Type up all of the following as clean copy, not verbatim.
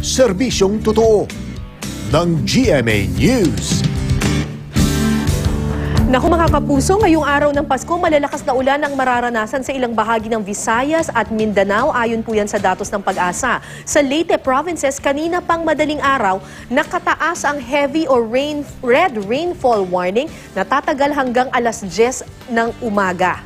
serbisyong totoo ng GMA News. Naku mga kapuso, ngayong araw ng Pasko, malalakas na ulan ang mararanasan sa ilang bahagi ng Visayas at Mindanao ayon po yan sa datos ng Pag-asa. Sa Leyte provinces, kanina pang madaling araw, nakataas ang heavy or red rainfall warning na tatagal hanggang alas 10 ng umaga.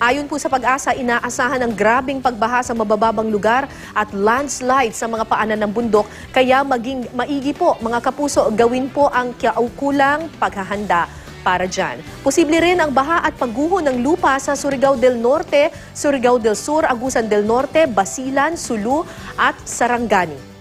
Ayon po sa Pag-asa, inaasahan ng grabing pagbaha sa mabababang lugar at landslide sa mga paanan ng bundok. Kaya maging maigi po mga kapuso, gawin po ang kaukulang paghahanda para dyan. Posible rin ang baha at pagguho ng lupa sa Surigao del Norte, Surigao del Sur, Agusan del Norte, Basilan, Sulu at Sarangani.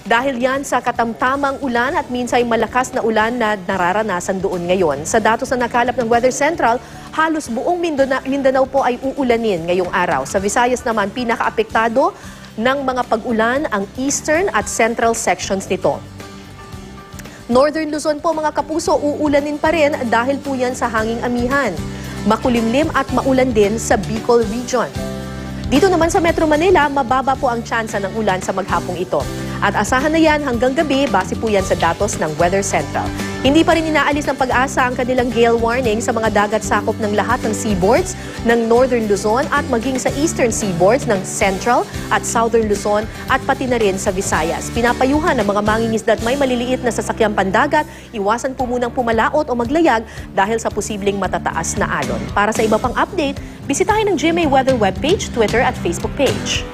Dahil yan sa katamtamang ulan at minsay malakas na ulan na nararanasan doon ngayon. Sa datos na nakalap ng Weather Central, halos buong Mindanao po ay uulanin ngayong araw. Sa Visayas naman, pinakaapektado ng mga pag-ulan ang eastern at central sections nito. Northern Luzon po mga kapuso, uulanin pa rin dahil po yan sa hanging amihan. Makulimlim at maulan din sa Bicol Region. Dito naman sa Metro Manila, mababa po ang tsansa ng ulan sa maghapong ito. At asahan na yan hanggang gabi, base po yan sa datos ng Weather Central. Hindi pa rin inaalis ng Pag-asa ang kanilang gale warning sa mga dagat sakop ng lahat ng seaboards ng Northern Luzon at maging sa eastern seaboards ng Central at Southern Luzon at pati na rin sa Visayas. Pinapayuhan ng mga mangingisda at may maliliit na sasakyang pandagat, iwasan po munang pumalaot o maglayag dahil sa posibleng matataas na alon. Para sa iba pang update, bisitahin ang GMA Weather webpage, Twitter at Facebook page.